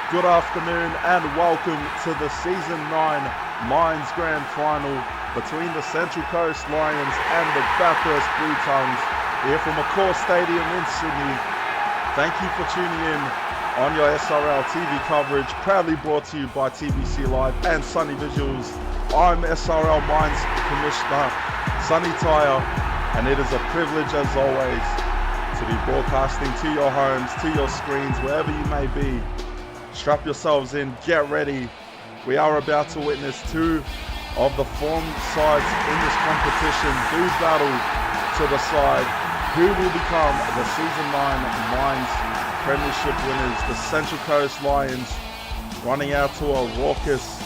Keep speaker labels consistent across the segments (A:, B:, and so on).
A: Good afternoon and welcome to the Season 9 Lions Grand Final between the Central Coast Lions and the Bathurst Blue Tongues here from Accor Stadium in Sydney. Thank you for tuning in on your SRL TV coverage, proudly brought to you by TBC Live and Sunny Visuals. I'm SRL Mines Commissioner Sunny Tyre, and it is a privilege as always to be broadcasting to your homes, to your screens, wherever you may be. Strap yourselves in, get ready. We are about to witness two of the formed sides in this competition do battle to the side. Who will become the Season 9 Lions Premiership winners? The Central Coast Lions running out to a raucous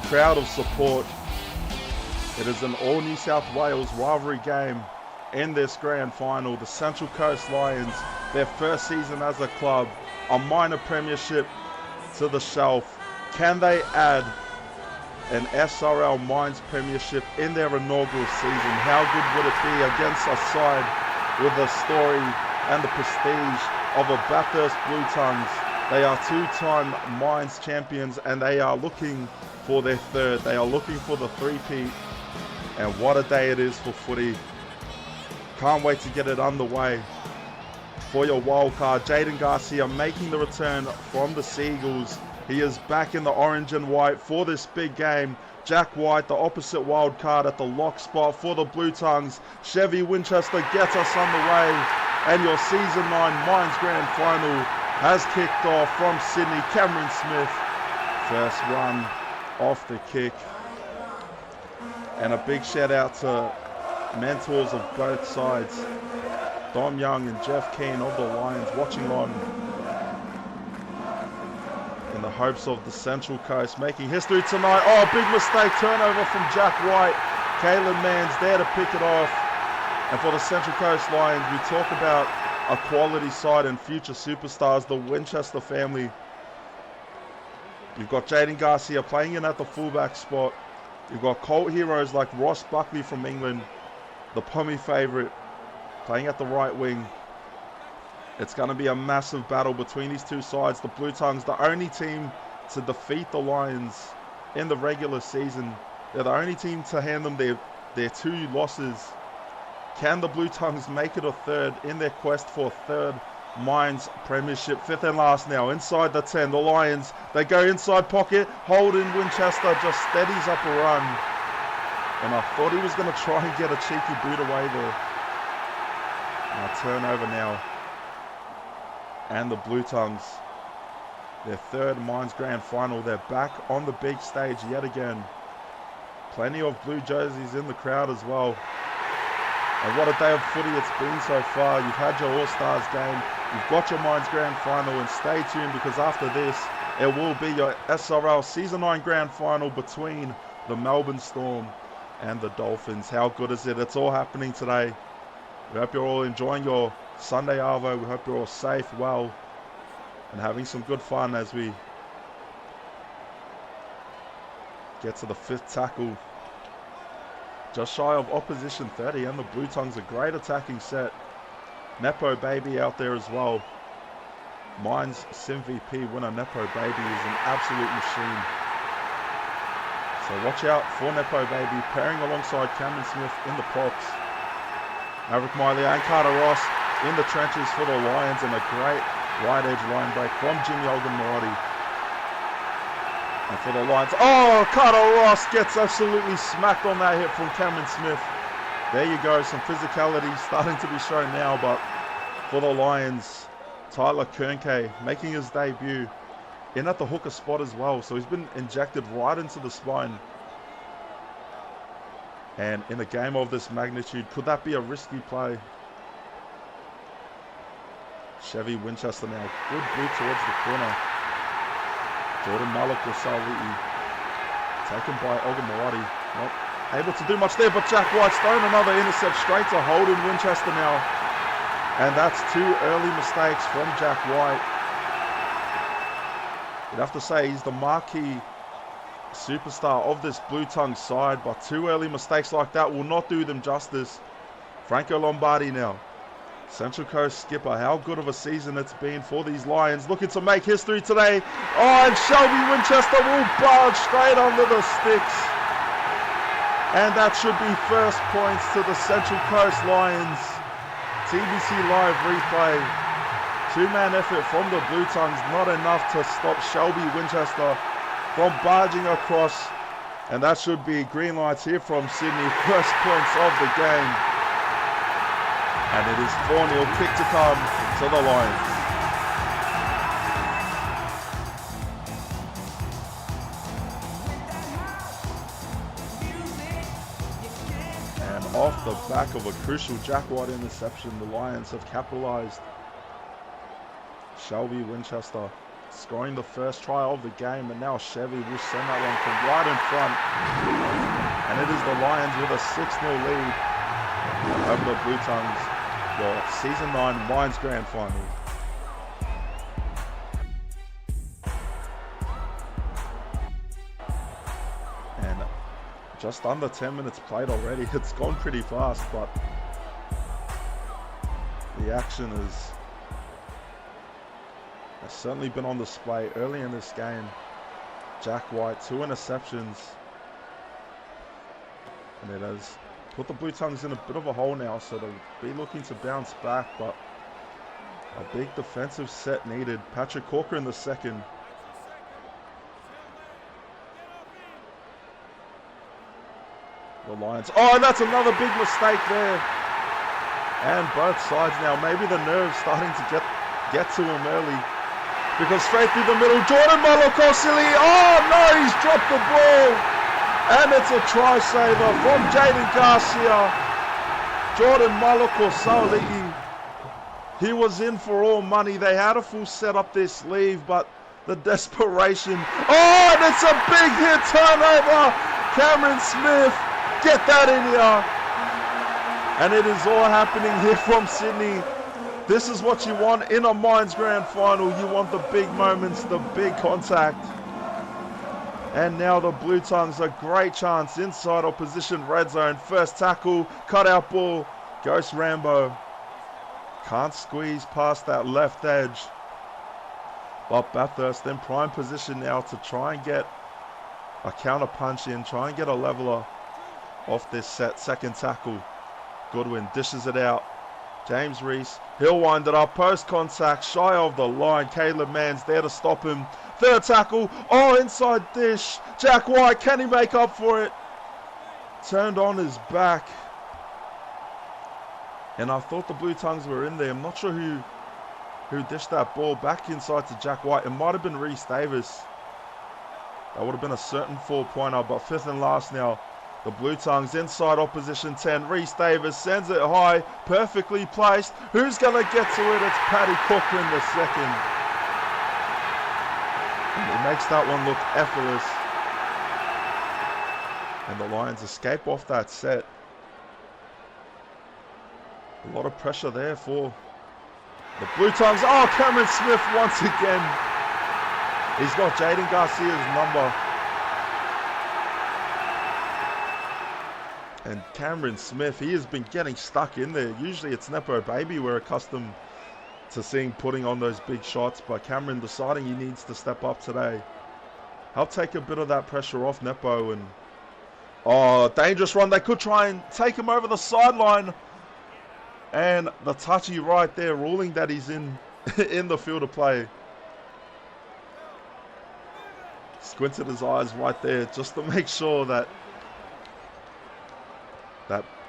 A: crowd of support. It is an all New South Wales rivalry game in this grand final. The Central Coast Lions, their first season as a club, a minor premiership to the shelf. Can they add an SRL Mines Premiership in their inaugural season? How good would it be against a side with the story and the prestige of a Bathurst Blue Tongues? They are two-time Mines champions and they are looking for their third. They are looking for the three-peat, and what a day it is for footy. Can't wait to get it underway. For your wildcard, Jaden Garcia making the return from the Seagulls. He is back in the orange and white for this big game. Jack White, the opposite wildcard at the lock spot for the Blue Tongues. Chevy Winchester gets us underway, and your Season 9 Mines Grand Final has kicked off from Sydney. Cameron Smith, first run off the kick. And a big shout out to mentors of both sides, Dom Young and Jeff Keane of the Lions, watching on in the hopes of the Central Coast making history tonight. Oh, big mistake, turnover from Jack White. Caleb Mann's there to pick it off. And for the Central Coast Lions, we talk about a quality side and future superstars, the Winchester family. You've got Jaden Garcia playing in at the fullback spot. You've got cult heroes like Ross Buckley from England, the Pommy favourite, playing at the right wing. It's going to be a massive battle between these two sides. The Blue Tongues, the only team to defeat the Lions in the regular season. They're the only team to hand them their two losses. Can the Blue Tongues make it a third in their quest for a third Mines Premiership? Fifth and last now, inside the 10. The Lions, they go inside pocket. Holden Winchester just steadies up a run. And I thought he was going to try and get a cheeky boot away there. Now turnover now. And the Blue Tongues, their third Mines Grand Final. They're back on the big stage yet again. Plenty of blue jerseys in the crowd as well. And what a day of footy it's been so far. You've had your All-Stars game. You've got your Mines Grand Final. And stay tuned, because after this, it will be your SRL Season 9 Grand Final between the Melbourne Storm and the Dolphins. How good is it? It's all happening today. We hope you're all enjoying your Sunday Arvo. We hope you're all safe, well, and having some good fun as we get to the fifth tackle. Just shy of opposition 30, and the Blue Tongues, a great attacking set. Nepo Baby out there as well. Mines SimVP winner Nepo Baby is an absolute machine. So watch out for Nepo Baby, pairing alongside Cameron Smith in the props. Maverick Miley and Carter Ross in the trenches for the Lions, and a great wide edge line break from Jimmy Olgunmorodi. And for the Lions, oh, Carter Ross gets absolutely smacked on that hit from Cameron Smith. There you go, some physicality starting to be shown now, but for the Lions, Tyler Kernke making his debut in at the hooker spot as well. So he's been injected right into the spine. And in a game of this magnitude, could that be a risky play? Chevy Winchester now, good boot towards the corner. Jordan Malik or Salwiti, taken by Olgunmorodi. Not able to do much there, but Jack White's thrown another intercept straight to Holden Winchester now. And that's two early mistakes from Jack White. You'd have to say he's the marquee superstar of this Blue Tongue side, but two early mistakes like that will not do them justice. Franco Lombardi now Central Coast skipper, how good of a season it's been for these Lions. Looking to make history today. Oh, and Shelby Winchester will barge straight under the sticks. And that should be first points to the Central Coast Lions. TBC Live replay. Two-man effort from the Blue Tongues, not enough to stop Shelby Winchester from barging across. And that should be green lights here from Sydney. First points of the game. And it is 4-0 kick to come to the Lions. And off the back of a crucial Jack White interception, the Lions have capitalised. Shelby Winchester scoring the first try of the game, and now Chevy will send that one from right in front. And it is the Lions with a 6-0 lead over the Blue Tongues. The Season 9 Lions Grand Final. And just under 10 minutes played already. It's gone pretty fast, but the action has certainly been on display early in this game. Jack White, 2 interceptions. And it has put the Blue Tongues in a bit of a hole now, so they'll be looking to bounce back, but a big defensive set needed. Patrick Corker in the second. The Lions. Oh, and that's another big mistake there. And both sides now, maybe the nerves starting to get to him early. Because straight through the middle, Jordan Malakosili. Oh no, he's dropped the ball. And it's a try saver from Jaden Garcia. Jordan Malakosili. He was in for all money. They had a full set up their sleeve, but the desperation. Oh, and it's a big hit turnover. Cameron Smith, get that in here. And it is all happening here from Sydney. This is what you want in a Mines Grand Final. You want the big moments, the big contact. And now the Blue Tongues, a great chance inside opposition red zone. First tackle, cutout ball, Ghost Rambo. Can't squeeze past that left edge. But Bathurst in prime position now to try and get a counter punch in, try and get a leveler off this set. Second tackle, Goodwin dishes it out. James Reese, he'll wind it up, post contact, shy of the line. Caleb Mann's there to stop him. Third tackle, oh, inside dish. Jack White, can he make up for it? Turned on his back. And I thought the Blue Tongues were in there. I'm not sure who dished that ball back inside to Jack White. It might have been Reese Davis. That would have been a certain 4-pointer, but fifth and last now. The Blue Tongues inside opposition 10. Reese Davis sends it high, perfectly placed. Who's going to get to it? It's Paddy Cochran the second. And he makes that one look effortless. And the Lions escape off that set. A lot of pressure there for the Blue Tongues. Oh, Cameron Smith once again. He's got Jaden Garcia's number. And Cameron Smith, he has been getting stuck in there. Usually it's Nepo Baby we're accustomed to seeing putting on those big shots, but Cameron deciding he needs to step up today. Help take a bit of that pressure off Nepo. And oh, dangerous run. They could try and take him over the sideline. And the touchy right there, ruling that he's in the field of play. Squinted his eyes right there just to make sure that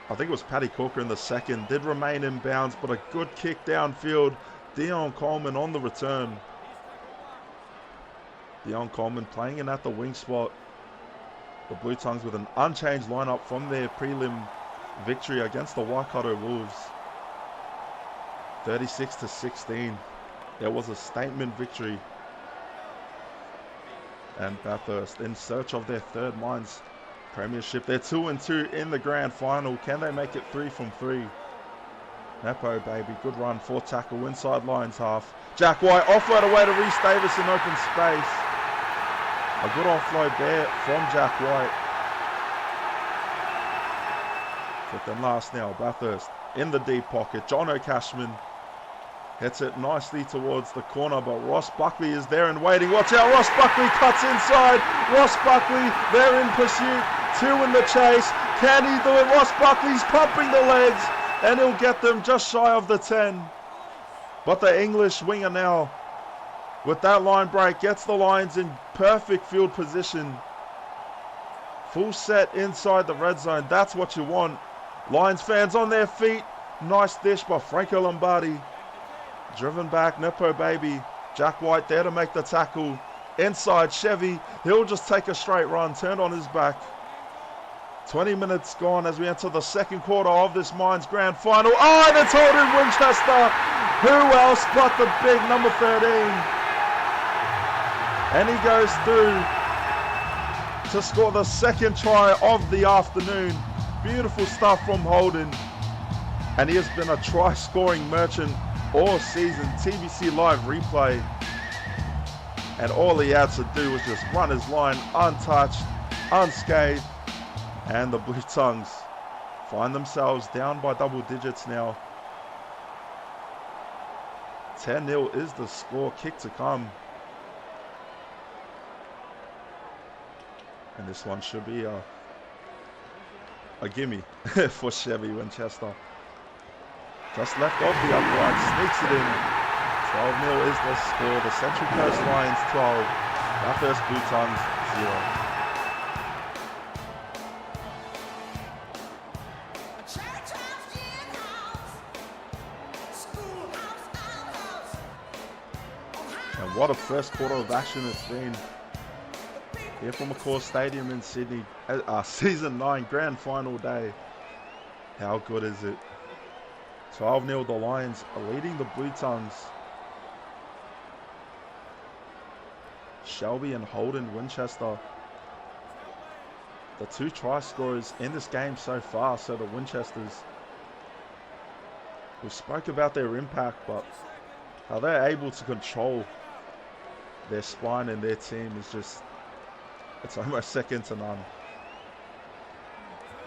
A: I think it was Paddy Corker in the second, did remain in bounds, but a good kick downfield. Dion Coleman on the return. Dion Coleman playing in at the wing spot. The Blue Tongues with an unchanged lineup from their prelim victory against the Waikato Wolves. 36-16. There was a statement victory. And Bathurst in search of their third Mines Premiership. They're 2-2 in the grand final. Can they make it 3 from 3? Nepo Baby, good run, 4 tackle, inside lines half. Jack White, offload away to Reese Davis in open space. A good offload there from Jack White. Fifth and last now, Bathurst in the deep pocket. Jono Cashman hits it nicely towards the corner, but Ross Buckley is there and waiting. Watch out, Ross Buckley cuts inside. Ross Buckley, they're in pursuit. 2 in the chase. Can he do it? Ross Buckley's pumping the legs, and he'll get them just shy of the 10. But the English winger now, with that line break, gets the Lions in perfect field position. Full set inside the red zone. That's what you want. Lions fans on their feet. Nice dish by Franco Lombardi. Driven back, Nepo Baby. Jack White there to make the tackle. Inside, Chevy. He'll just take a straight run, turned on his back. 20 minutes gone as we enter the second quarter of this Mines Grand Final. Oh, and it's Holden Winchester. Who else but the big number 13? And he goes through to score the second try of the afternoon. Beautiful stuff from Holden. And he has been a try-scoring merchant all season. TBC Live replay. And all he had to do was just run his line untouched, unscathed. And the Blue Tongues find themselves down by double digits now. 10-0 is the score. Kick to come. And this one should be a gimme for Chevy Winchester. Just left off the upright, sneaks it in. 12-0 is the score. The Central Coast Lions 12, Bathurst Blue Tongues 0. And what a first quarter of action it's been. Here from McCaw Stadium in Sydney, Season 9 Grand Final day. How good is it? 12-0 the Lions are leading the Blue Tongues. Shelby and Holden Winchester, the 2 try scorers in this game so far. So the Winchesters, we spoke about their impact, but how they're able to control their spine and their team is just, it's almost second to none.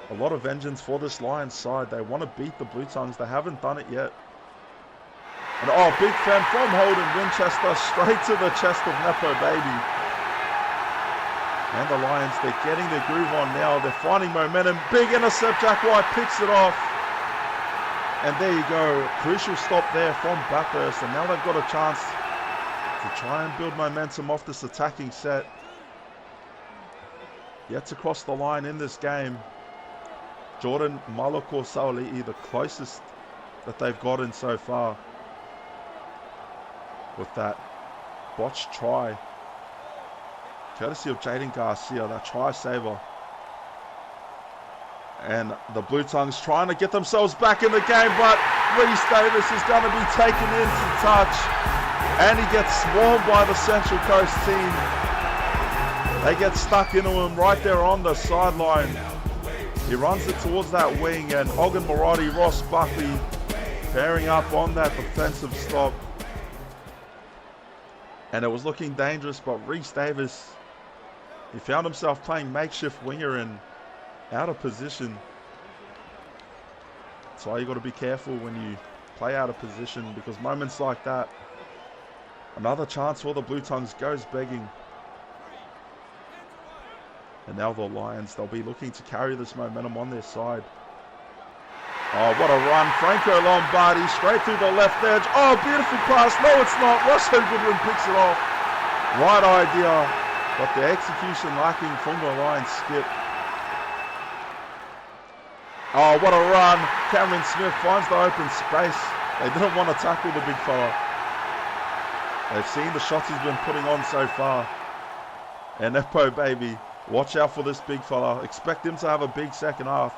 A: A lot of vengeance for this Lions side. They want to beat the Blue Tongues. They haven't done it yet. And oh, big fan from Holden Winchester, straight to the chest of Nepo Baby. And the Lions, they're getting their groove on now. They're finding momentum. Big intercept. Jack White picks it off. And there you go. Crucial stop there from Bathurst. And now they've got a chance to try and build momentum off this attacking set. Yet to cross the line in this game. Jordan Malako Saoli'i, the closest that they've gotten so far. With that botched try. Courtesy of Jaden Garcia, that try saver. And the Blue Tongues trying to get themselves back in the game, but Reese Davis is going to be taken into touch. And he gets swarmed by the Central Coast team. They get stuck into him right there on the sideline. He runs it towards that wing, and Hogan Marathi, Ross Buckley pairing up on that defensive stop. And it was looking dangerous, but Reese Davis, he found himself playing makeshift winger and out of position. That's why you got to be careful when you play out of position, because moments like that, another chance for the Blue Tongues goes begging. And now the Lions, they'll be looking to carry this momentum on their side. Oh, what a run. Franco Lombardi straight through the left edge. Oh, beautiful pass. No, it's not. Russell Goodwin picks it off. Right idea, but the execution lacking from the Lions skip. Oh, what a run. Cameron Smith finds the open space. They didn't want to tackle the big fella. They've seen the shots he's been putting on so far. And Nepo Baby, watch out for this big fella. Expect him to have a big second half.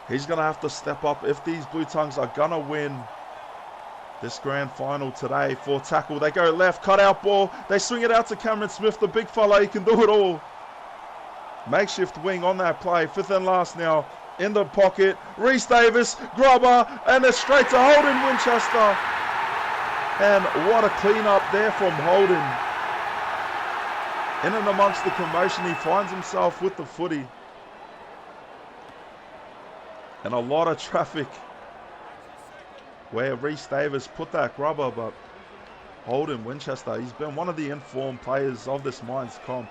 A: He's going to have to step up if these Blue Tongues are going to win this grand final today. For tackle, they go left, cut out ball. They swing it out to Cameron Smith, the big fella. He can do it all. Makeshift wing on that play. Fifth and last now. In the pocket. Reese Davis, grubber, and it's straight to Holden Winchester. And what a clean up there from Holden. In and amongst the commotion, he finds himself with the footy. And a lot of traffic where Rhys Davis put that grubber, but Holden Winchester, he's been one of the informed players of this Mines comp.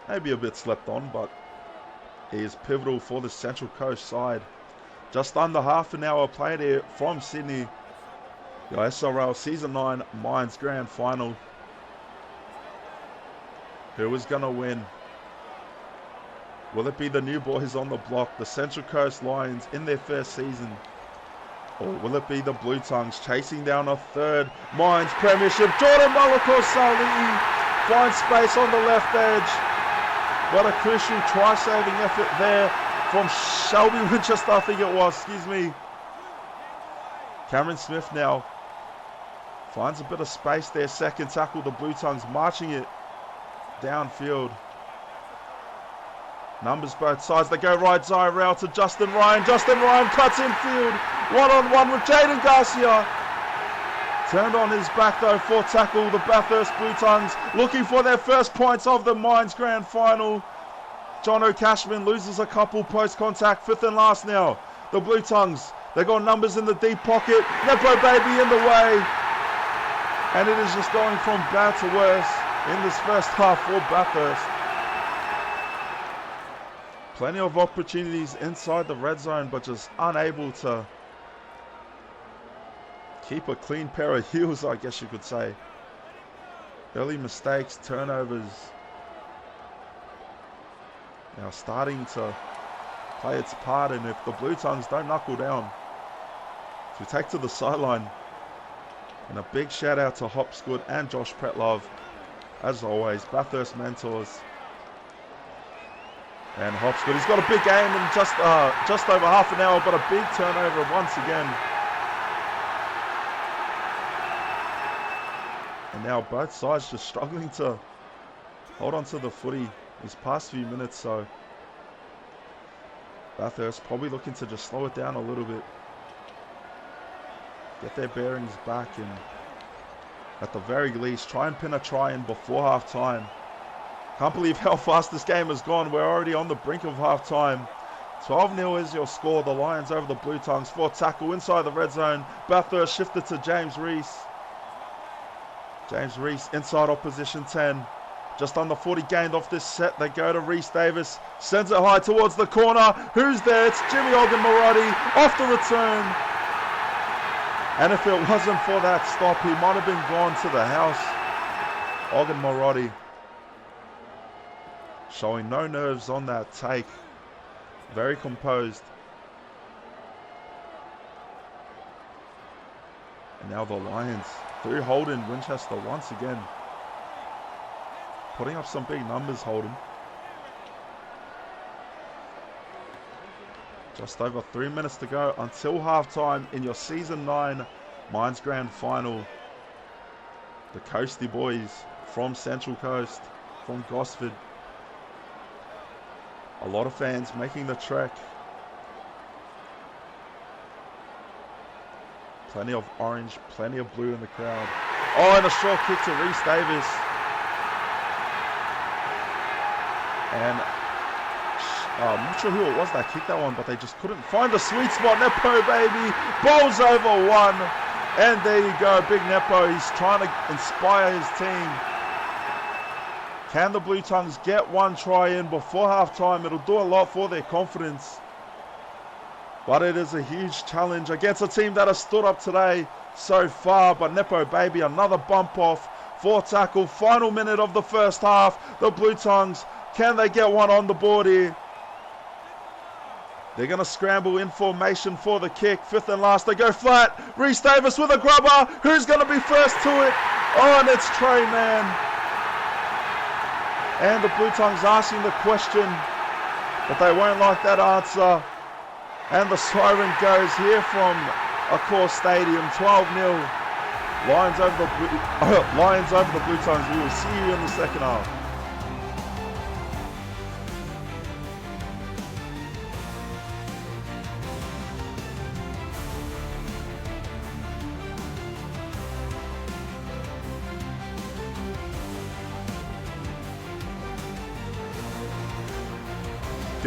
A: Maybe a bit slept on, but he is pivotal for the Central Coast side. Just under half an hour played here from Sydney. Your SRL Season 9 Mines Grand Final. Who is going to win? Will it be the new boys on the block, the Central Coast Lions in their first season? Or will it be the Blue Tongues chasing down a third Mines Premiership? Jordan Malakosali finds space on the left edge. What a crucial try-saving effort there from Shelby Winchester, I think it was, excuse me. Cameron Smith now finds a bit of space there. Second tackle, the Blue Tongues marching it downfield. Numbers both sides. They go right SRL to Justin Ryan. Justin Ryan cuts infield. One-on-one with Jaden Garcia. Turned on his back though for tackle. The Bathurst Blue Tongues looking for their first points of the Mines Grand Final. Jono Cashman loses a couple post-contact. Fifth and last now. The Blue Tongues, they got numbers in the deep pocket. Nepo Baby in the way. And it is just going from bad to worse in this first half for Bathurst. Plenty of opportunities inside the red zone, but just unable to keep a clean pair of heels, I guess you could say. Early mistakes, turnovers. Now starting to play its part, and if the Blue Tongues don't knuckle down, so we take to the sideline. And a big shout out to Hopsgood and Josh Pretlove. As always, Bathurst mentors. And Hopsgood, he's got a big game in just over half an hour, but a big turnover once again. And now both sides just struggling to hold on to the footy these past few minutes, so Bathurst probably looking to just slow it down a little bit. Get their bearings back and at the very least try and pin a try in before half time. Can't believe how fast this game has gone. We're already on the brink of half time. 12-0 is your score. The Lions over the Blue Tongues for tackle inside the red zone. Bathurst shifted to James Reese. James Reese inside opposition 10. Just under 40 gained off this set. They go to Rhys Davis. Sends it high towards the corner. Who's there? It's Jimmy Ogunmarotti off the return. And if it wasn't for that stop, he might have been gone to the house. Ogunmarotti showing no nerves on that take. Very composed. And now the Lions through Holden Winchester once again. Putting up some big numbers, Holden. Just over 3 minutes to go until halftime in your Season 9 Mines Grand Final. The Coastie boys from Central Coast, from Gosford. A lot of fans making the trek. Plenty of orange, plenty of blue in the crowd. Oh, and a short kick to Rhys Davis. And I'm not sure who it was that kicked that one, but they just couldn't find the sweet spot. Nepo Baby bowls over one. And there you go, big Nepo. He's trying to inspire his team. Can the Blue Tongues get one try in before halftime? It'll do a lot for their confidence. But it is a huge challenge against a team that has stood up today so far. But Nepo Baby, another bump off for tackle. Final minute of the first half. The Blue Tongues, can they get one on the board here? They're going to scramble in formation for the kick. Fifth and last, they go flat. Rhys Davis with a grubber. Who's going to be first to it? Oh, and it's Trey Mann. And the Blue Tongues asking the question, but they won't like that answer. And the siren goes here from Accor Stadium, 12-0. Lions over the Blue Tongues. We will see you in the second half.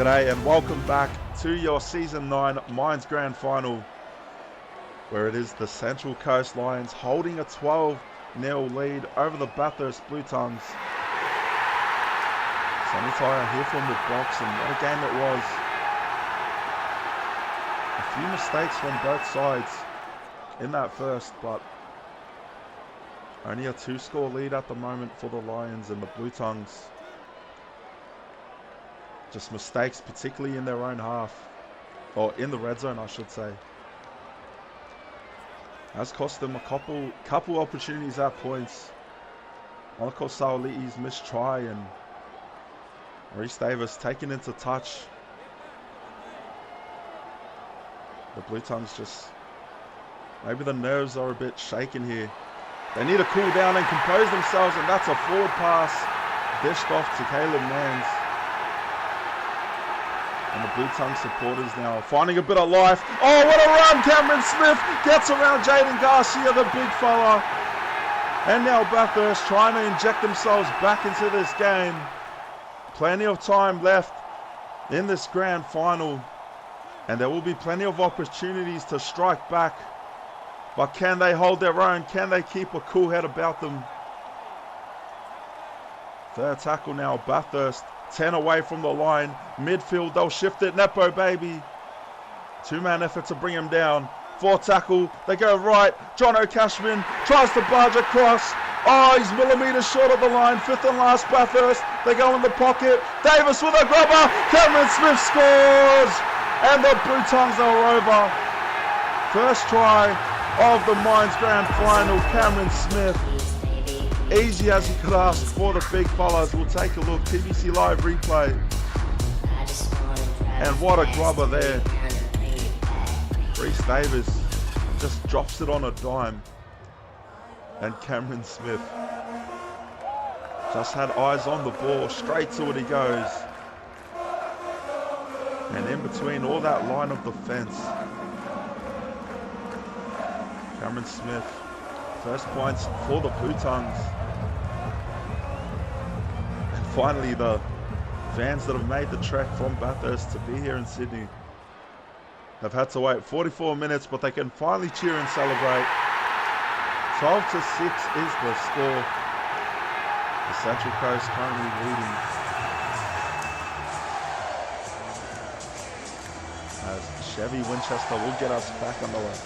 A: G'day and welcome back to your Season 9 Mines Grand Final, where it is the Central Coast Lions holding a 12-0 lead over the Bathurst Blue Tongues. Sonny Tyre here from the box, and what a game it was. A few mistakes from both sides in that first, but only a 2-score lead at the moment for the Lions, and the Blue Tongues just mistakes, particularly in their own half, or in the red zone, I should say, has cost them a couple opportunities at points. Malako Saoli'i's missed try and Reece Davis taken into touch. The Blue Tongues just, maybe the nerves are a bit shaken here. They need to cool down and compose themselves, and that's a forward pass dished off to Caleb Mans. And the Blue Tongue supporters now finding a bit of life. Oh, what a run! Cameron Smith gets around Jaden Garcia, the big fella. And now Bathurst trying to inject themselves back into this game. Plenty of time left in this grand final, and there will be plenty of opportunities to strike back. But can they hold their own? Can they keep a cool head about them? Third tackle now, Bathurst. 10 away from the line. Midfield, they'll shift it. Nepo, baby. Two-man effort to bring him down. Fourth tackle, they go right. Jono Cashman tries to barge across. Oh, he's millimetres short of the line. Fifth and last, Bathurst. They go in the pocket. Davis with a grubber. Cameron Smith scores. And the Blue Tongues are over. First try of the Mines Grand Final, Cameron Smith. Easy as you could ask for the big fellas. We'll take a look. TVC Live replay. And what a grubber there. Reece Davis just drops it on a dime. And Cameron Smith just had eyes on the ball. Straight to it he goes. And in between all that line of defense, Cameron Smith, first points for the Blue Tongues. And finally the fans that have made the trek from Bathurst to be here in Sydney have had to wait 44 minutes, but they can finally cheer and celebrate. 12-6 is the score. The Central Coast currently leading, as Chevy Winchester will get us back on the way.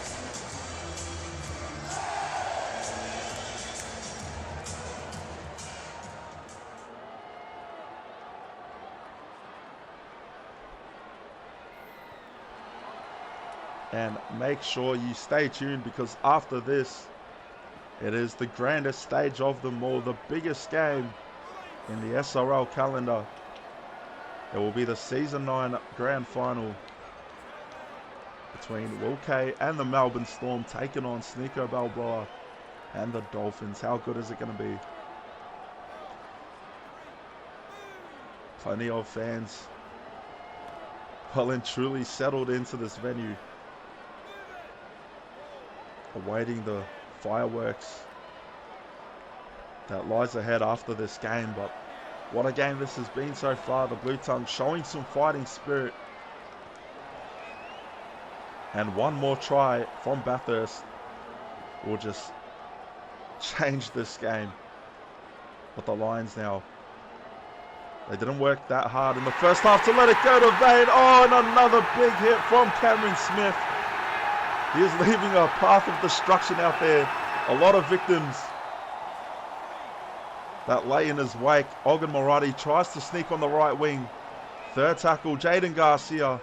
A: And make sure you stay tuned, because after this, it is the grandest stage of them all, the biggest game in the SRL calendar. It will be the Season 9 Grand Final between Will Kay and the Melbourne Storm, taking on Sneeko Balboa and the Dolphins. How good is it going to be? Plenty of fans well and truly settled into this venue, awaiting the fireworks that lies ahead after this game. But what a game this has been so far. The Blue Tongues showing some fighting spirit, and one more try from Bathurst will just change this game. But the Lions now, they didn't work that hard in the first half to let it go to Vane. Oh, and another big hit from Cameron Smith. He is leaving a path of destruction out there. A lot of victims that lay in his wake. Ogun Morati tries to sneak on the right wing. Third tackle, Jaden Garcia.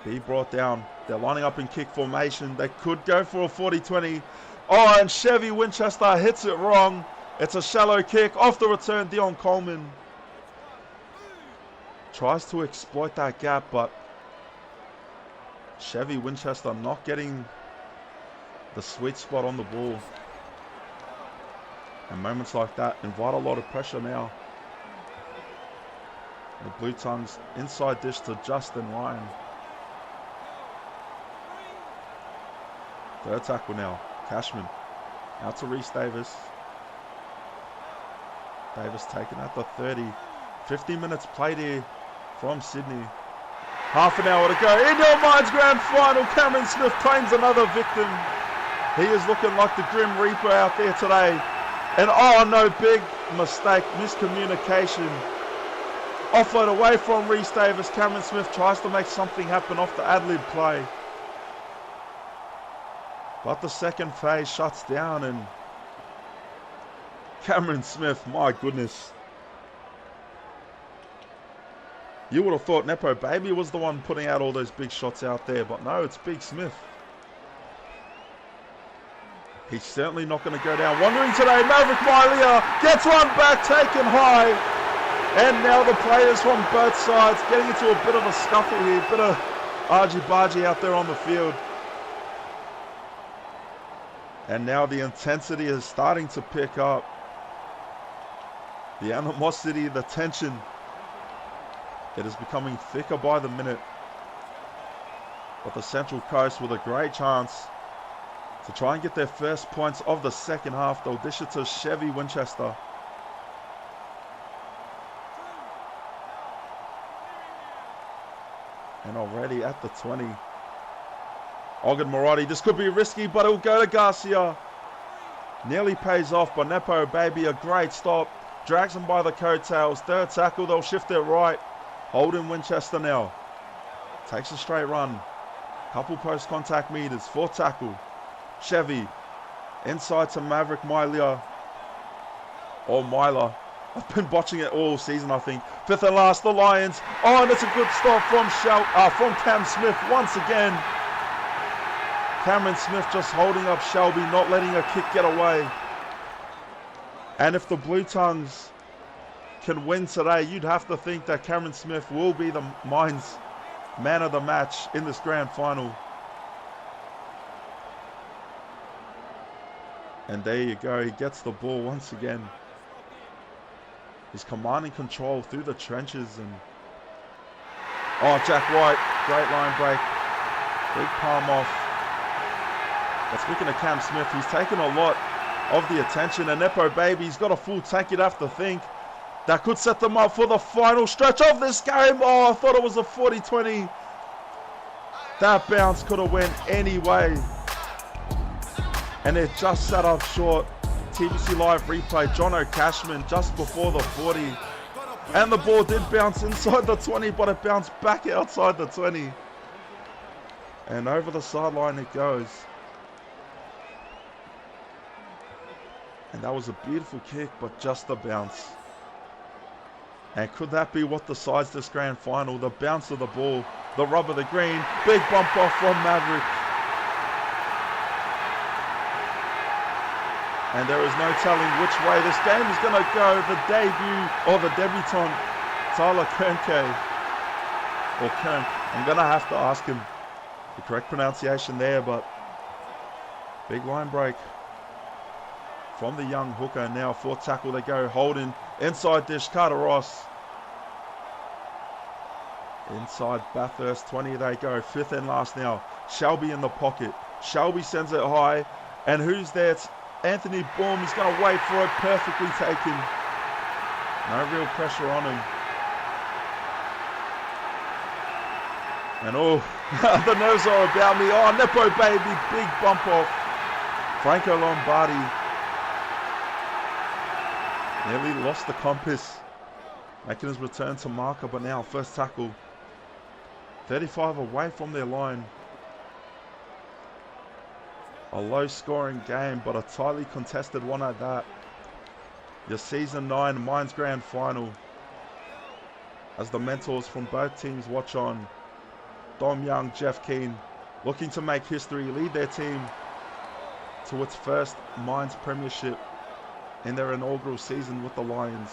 A: He brought down. They're lining up in kick formation. They could go for a 40-20. Oh, and Chevy Winchester hits it wrong. It's a shallow kick. Off the return, Dion Coleman tries to exploit that gap, but Chevy Winchester not getting the sweet spot on the ball. And moments like that invite a lot of pressure now. The Blue Tongues inside dish to Justin Ryan. Third tackle now. Cashman out to Reece Davis. Davis taken at the 30. 50 minutes played here from Sydney. Half an hour to go. In your Minds Grand Final, Cameron Smith claims another victim. He is looking like the Grim Reaper out there today. And oh no, big mistake, miscommunication. Offload away from Rhys Davis. Cameron Smith tries to make something happen off the ad-lib play. But the second phase shuts down and Cameron Smith, my goodness. You would have thought Nepo Baby was the one putting out all those big shots out there, but no, it's Big Smith. He's certainly not going to go down. Wandering today, Maverick Mailia gets one back, taken high. And now the players from both sides getting into a bit of a scuffle here, bit of argy-bargy out there on the field. And now the intensity is starting to pick up. The animosity, the tension. It is becoming thicker by the minute. But the Central Coast with a great chance to try and get their first points of the second half. They'll dish it to Chevy Winchester. And already at the 20. Ogden Marathi, this could be risky, but it'll go to Garcia. Nearly pays off, but Nepo Baby, a great stop. Drags him by the coattails. Third tackle, they'll shift it right. Holden Winchester now. Takes a straight run. Couple post contact meters. Fourth tackle. Chevy. Inside to Maverick Mailia. Or Myla. I've been watching it all season, I think. Fifth and last, the Lions. Oh, and it's a good stop from Cam Smith once again. Cameron Smith just holding up Shelby, not letting a kick get away. And if the Blue Tongues can win today, you'd have to think that Cameron Smith will be the Mines man of the match in this grand final. And there you go, he gets the ball once again. He's commanding control through the trenches and... Oh, Jack White, great line break. Big palm off. But speaking of Cam Smith, he's taken a lot of the attention. And Nepo Baby's got a full tank, you'd have to think. That could set them up for the final stretch of this game. Oh, I thought it was a 40-20. That bounce could have went any way. And it just sat up short. TBC Live replay, Jono Cashman just before the 40. And the ball did bounce inside the 20, but it bounced back outside the 20. And over the sideline it goes. And that was a beautiful kick, but just a bounce. And could that be what decides this grand final? The bounce of the ball, the rub of the green, big bump off from Maverick. And there is no telling which way this game is going to go. The debut, or the debutant, Tyler Kernke. Or Kern. I'm going to have to ask him the correct pronunciation there, but big line break from the young hooker. Now fourth tackle they go. Holden, inside dish, Carter Ross. Inside Bathurst, 20 they go. Fifth and last now. Shelby in the pocket. Shelby sends it high. And who's there? It's Anthony Baum. He's going to wait for it. Perfectly taken. No real pressure on him. And oh, the nerves are about me. Oh, Nepo Baby, big bump off. Franco Lombardi nearly lost the compass. Making his return to marker, but now first tackle. 35 away from their line. A low scoring game, but a tightly contested one at that. Your season 9 Mines Grand Final. As the mentors from both teams watch on. Dom Young, Jeff Keane, looking to make history, lead their team to its first Mines Premiership in their inaugural season with the Lions.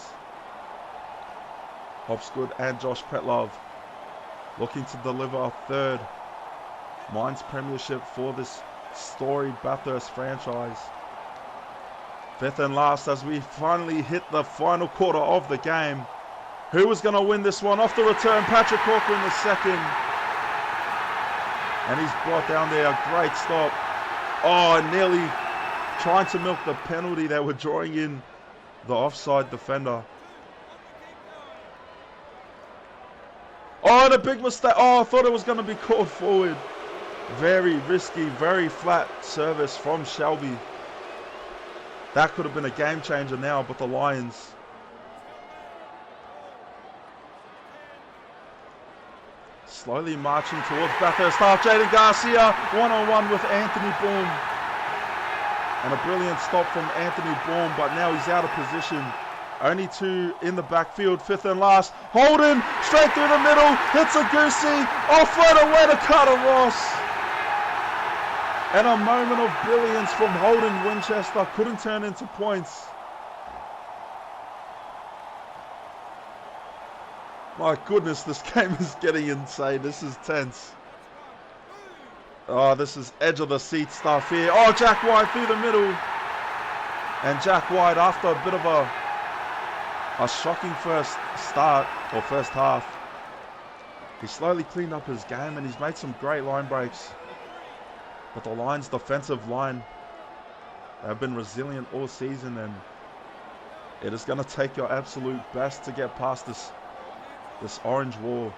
A: Hopsgood and Josh Petlove looking to deliver a third Mines Premiership for this storied Bathurst franchise. Fifth and last as we finally hit the final quarter of the game. Who was going to win this one? Off the return, Patrick Hawker in the second. And he's brought down there, a great stop. Oh, nearly trying to milk the penalty. They were drawing in the offside defender. Oh, and a big mistake. Oh, I thought it was going to be called forward. Very risky, very flat service from Shelby. That could have been a game changer now, but the Lions. Slowly marching towards Bathurst half. Jaden Garcia, one-on-one with Anthony Bourne. And a brilliant stop from Anthony Bourne, but now he's out of position. Only two in the backfield, fifth and last. Holden, straight through the middle, hits a goosey, off-foot away to Carter Ross. And a moment of brilliance from Holden Winchester, couldn't turn into points. My goodness, this game is getting insane. This is tense. Oh, this is edge of the seat stuff here. Oh, Jack White through the middle. And Jack White, after a bit of a shocking first start, or first half, he slowly cleaned up his game and he's made some great line breaks. But the Lions' defensive line, they've been resilient all season, and it is going to take your absolute best to get past this orange wall.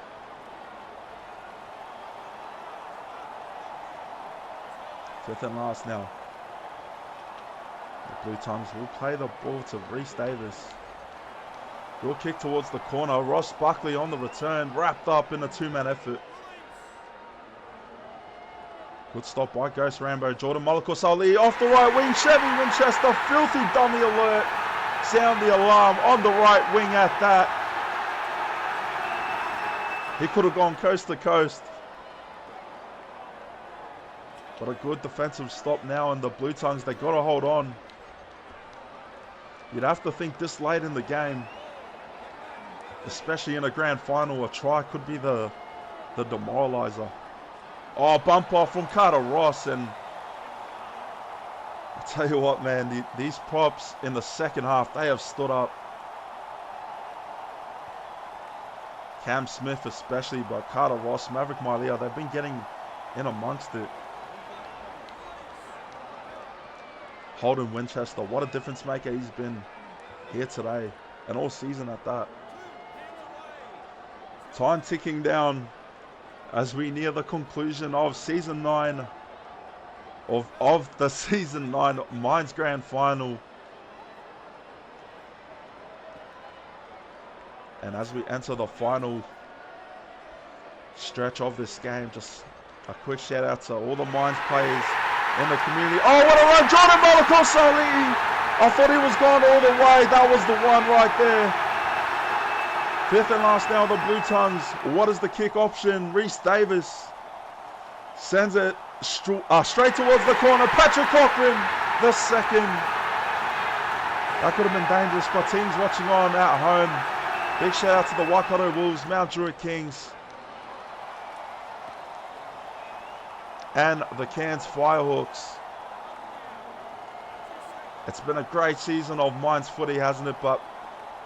A: Fifth and last now. The Blue Tongues will play the ball to Reese Davis. Good kick towards the corner. Ross Buckley on the return, wrapped up in a two-man effort. Good stop by Ghost Rambo. Jordan Molokosali off the right wing. Chevy Winchester, filthy dummy alert. Sound the alarm on the right wing at that. He could have gone coast to coast. But a good defensive stop now, and the Blue Tongues, they got to hold on. You'd have to think this late in the game, especially in a grand final, a try could be the demoralizer. Oh, bump off from Carter Ross, and I tell you what, man, these props in the second half, they have stood up. Cam Smith especially, but Carter Ross, Maverick Malia, they've been getting in amongst it. Holden Winchester, what a difference maker he's been here today, and all season at that. Time ticking down as we near the conclusion of Season 9, of the Season 9 Mines Grand Final. And as we enter the final stretch of this game, just a quick shout out to all the Mines players in the community. Oh, what a run! Jordan Molokosali! I thought he was gone all the way. That was the one right there. Fifth and last now, the Blue Tongues. What is the kick option? Reese Davis sends it straight towards the corner. Patrick Cochran, the second. That could have been dangerous, but teams watching on at home. Big shout out to the Waikato Wolves, Mount Druitt Kings, and the Cairns Firehawks. It's been a great season of Mines footy, hasn't it? But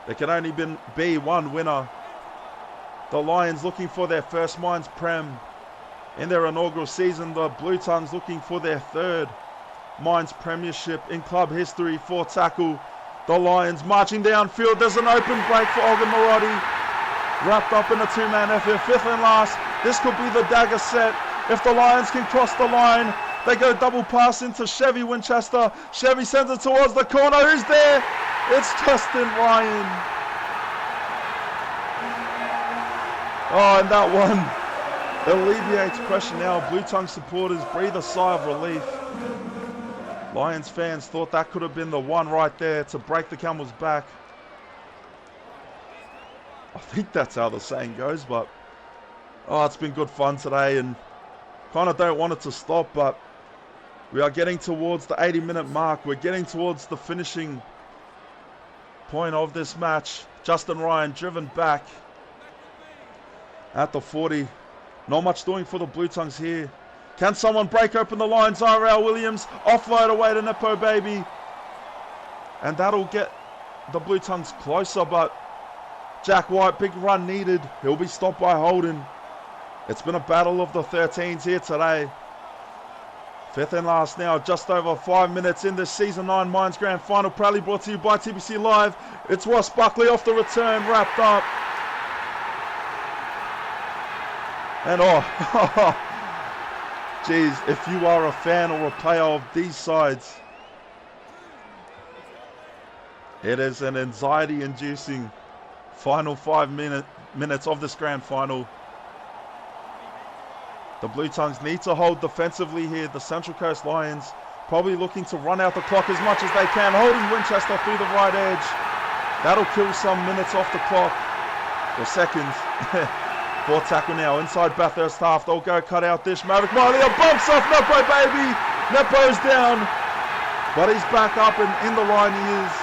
A: there can only be one winner. The Lions looking for their first Mines Prem in their inaugural season. The Blue Tongues looking for their third Mines Premiership in club history for tackle. The Lions marching downfield. There's an open break for Olga Marotti. Wrapped up in a two-man effort. Fifth and last. This could be the dagger set. If the Lions can cross the line, they go double pass into Chevy Winchester. Chevy sends it towards the corner. Who's there? It's Justin Ryan. Oh, and that one alleviates pressure now. Blue Tongue supporters breathe a sigh of relief. Lions fans thought that could have been the one right there to break the camel's back. I think that's how the saying goes, but oh, it's been good fun today, and kind of don't want it to stop, but we are getting towards the 80-minute mark. We're getting towards the finishing point of this match. Justin Ryan driven back at the 40. Not much doing for the Blue Tongues here. Can someone break open the lines? SRL Williams offload away to Nepo Baby, and that'll get the Blue Tongues closer, but Jack White, big run needed. He'll be stopped by Holden. It's been a battle of the 13s here today. Fifth and last now, just over 5 minutes in this Season 9 Mines Grand Final, proudly brought to you by TBC Live. It's Ross Buckley off the return, wrapped up. And geez, if you are a fan or a player of these sides, it is an anxiety-inducing final 5 minutes of this grand final. The Blue Tongues need to hold defensively here. The Central Coast Lions probably looking to run out the clock as much as they can, holding Winchester through the right edge. That'll kill some minutes off the clock, or seconds. Fourth tackle now, inside Bathurst half. They'll go cut out dish. Maverick Miley, a bumps off Nepo, baby. Nepo's down, but he's back up and in the line he is.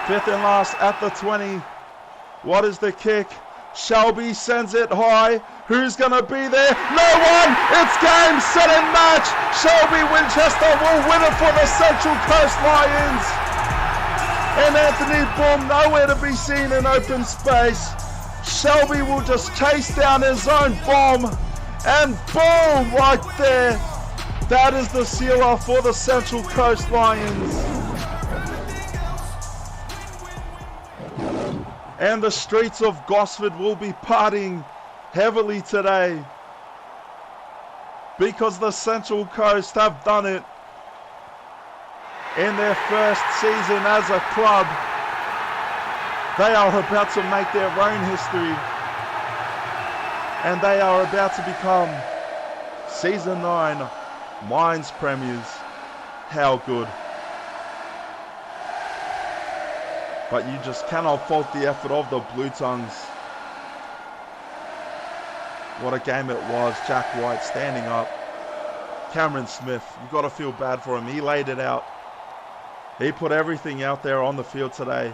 A: Fifth and last at the 20. What is the kick? Shelby sends it high. Who's going to be there? No one! It's game, set and match! Shelby Winchester will win it for the Central Coast Lions. And Anthony Boom nowhere to be seen in open space. Shelby will just chase down his own bomb. And boom, right there. That is the sealer for the Central Coast Lions. And the streets of Gosford will be partying heavily today because the Central Coast have done it in their first season as a club. They are about to make their own history, and they are about to become Season 9 Mines Premiers. How good. But you just cannot fault the effort of the Blue Tongues. What a game it was. Jack White standing up. Cameron Smith, you've got to feel bad for him. He laid it out. He put everything out there on the field today.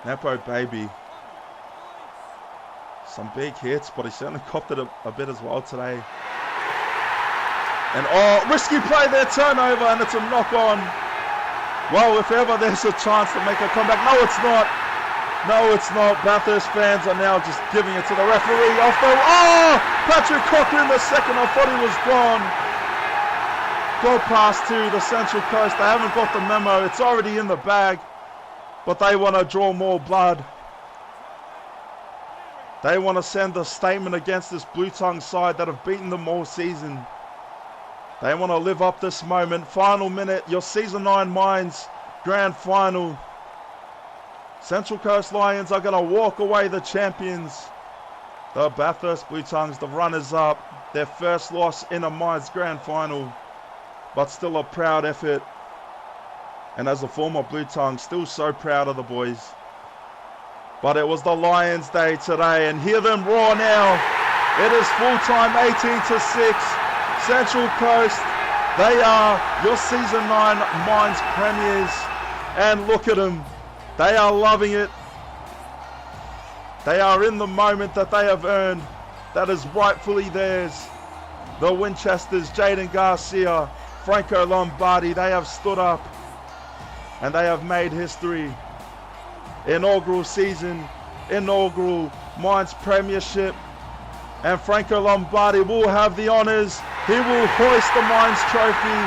A: Nepo baby. Some big hits, but he certainly copped it a bit as well today. And risky play there, turnover, and it's a knock on. Well, if ever there's a chance to make a comeback. No, it's not. No, it's not. Bathurst fans are now just giving it to the referee. Off the... Patrick Cochran the second. I thought he was gone. Go pass to the Central Coast. They haven't got the memo. It's already in the bag. But they want to draw more blood. They want to send a statement against this Blue Tongue side that have beaten them all season. They want to live up this moment. Final minute, your Season 9 Mines Grand Final. Central Coast Lions are going to walk away the champions. The Bathurst Blue Tongues, the runners-up. Their first loss in a Mines Grand Final. But still a proud effort. And as a former Blue Tongue, still so proud of the boys. But it was the Lions' day today. And hear them roar now. It is full-time 18-6. Central Coast, they are your Season 9 Mines Premiers. And look at them. They are loving it. They are in the moment that they have earned. That is rightfully theirs. The Winchesters, Jaden Garcia, Franco Lombardi, they have stood up. And they have made history. Inaugural season, inaugural Mines Premiership. And Franco Lombardi will have the honours. He will hoist the Mines Trophy.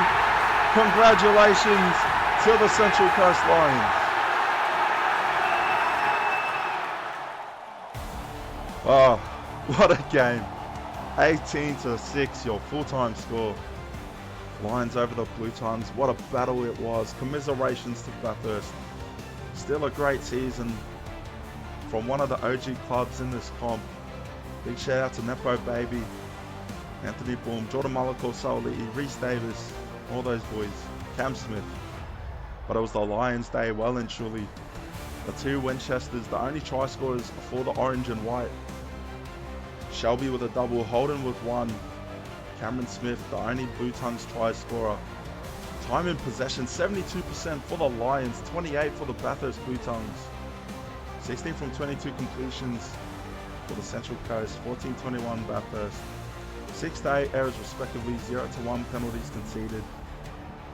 A: Congratulations to the Central Coast Lions. Oh, what a game. 18-6, your full-time score. Lions over the Blue Tongues. What a battle it was. Commiserations to Bathurst. Still a great season from one of the OG clubs in this comp. Big shout out to Nepo Baby, Anthony Boom, Jordan Malako Soli, Reese Davis, all those boys, Cam Smith. But it was the Lions' day, well and truly. The two Winchesters, the only try scorers for the orange and white. Shelby with a double, Holden with one. Cameron Smith, the only Blue Tongues try scorer. Time in possession, 72% for the Lions, 28 for the Bathurst Blue Tongues. 16 from 22 completions for the Central Coast, 14-21 Bathurst. 6 to 8 errors respectively, 0 to 1 penalties conceded.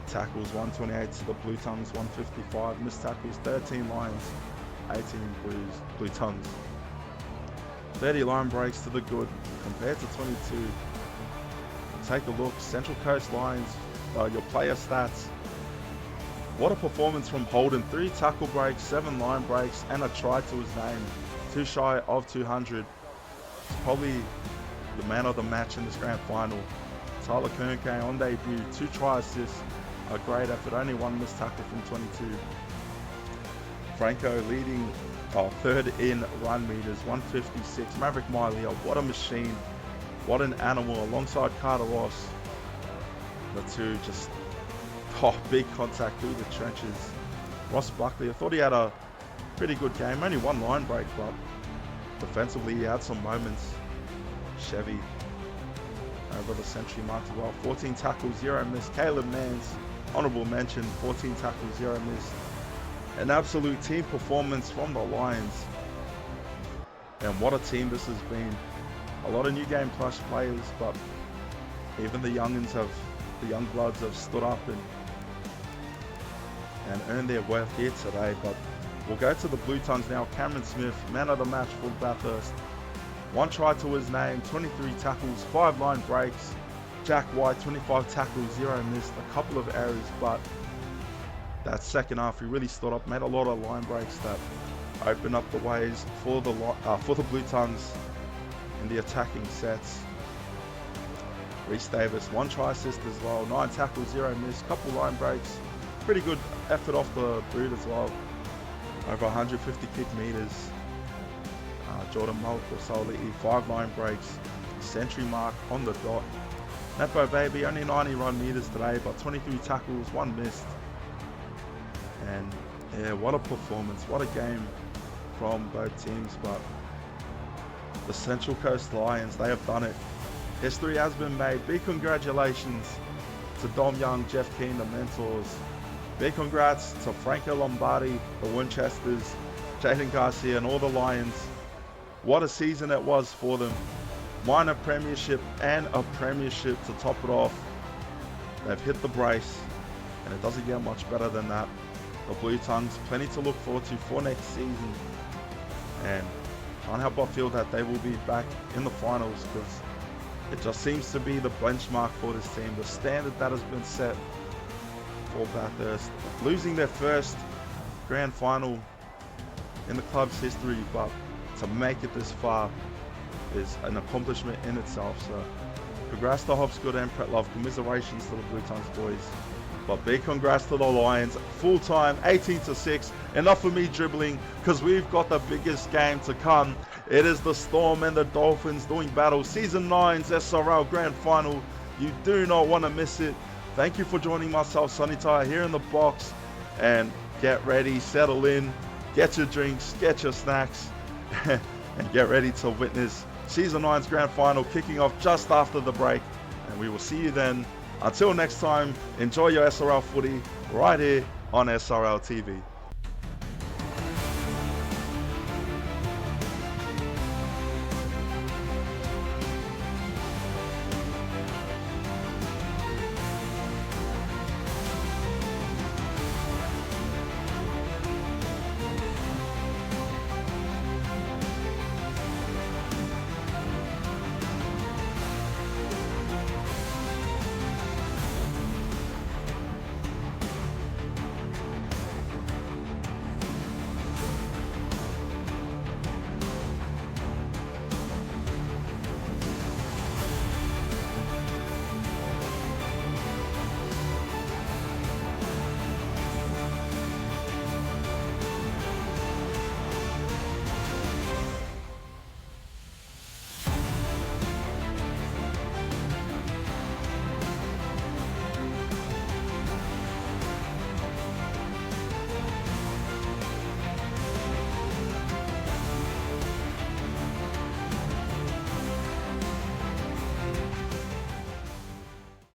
A: Tackles 128 to the Blue Tongues, 155. Missed tackles 13 Lions, 18 Blue Tongues. 30 line breaks to the good compared to 22. Take a look, Central Coast Lions, your player stats. What a performance from Holden. 3 tackle breaks, 7 line breaks, and a try to his name. too shy of 200. It's probably the man of the match in this grand final. Tyler Kernke on debut, 2 try assists, a great effort, only 1 missed tackle from 22. Franco leading third in run meters, 156. Maverick Miley, what a machine, what an animal, alongside Carter Ross. The two just, big contact through the trenches. Ross Buckley, I thought he had a pretty good game, only 1 line break, but defensively he had some moments. Chevy over the century mark as well, 14 tackles, 0 miss. Caleb Mans, honourable mention, 14 tackles, 0 miss. An absolute team performance from the Lions. And what a team this has been. A lot of new game plus players, but even the young bloods have stood up and earned their worth here today. But we'll go to the Blue Tongues now. Cameron Smith, man of the match for Bathurst. 1 try to his name, 23 tackles, 5 line breaks. Jack White, 25 tackles, 0 missed, a couple of errors, but that second half he really stood up, made a lot of line breaks that opened up the ways for the Blue Tongues in the attacking sets. Reece Davis, 1 try assist as well, 9 tackles, 0 miss, couple line breaks, pretty good effort off the boot as well, over 150 kick meters. Jordan Mulk or Solely, 5 line breaks, century mark on the dot. Nepo Baby, only 90 run meters today, but 23 tackles, 1 missed. And yeah, what a performance, what a game from both teams. But the Central Coast Lions, they have done it. History has been made. Big congratulations to Dom Young, Jeff Keane, the mentors. Big congrats to Franco Lombardi, the Winchesters, Jaden Garcia and all the Lions. What a season it was for them. Minor premiership and a premiership to top it off. They've hit the brace and it doesn't get much better than that. The Blue Tongues, plenty to look forward to for next season. And can't help but feel that they will be back in the finals, because it just seems to be the benchmark for this team. The standard that has been set for Bathurst. Losing their first grand final in the club's history, but to make it this far is an accomplishment in itself. So congrats to Hopsgood and Pretlove, commiserations to the Blue Tongues boys. But big congrats to the Lions, full time, 18-6. Enough of me dribbling, because we've got the biggest game to come. It is the Storm and the Dolphins doing battle. Season 9's SRL Grand Final. You do not want to miss it. Thank you for joining myself, Sonny Tyre, here in the box. And get ready, settle in, get your drinks, get your snacks, and get ready to witness Season 9's Grand Final kicking off just after the break. And we will see you then. Until next time, enjoy your SRL footy right here on SRL TV.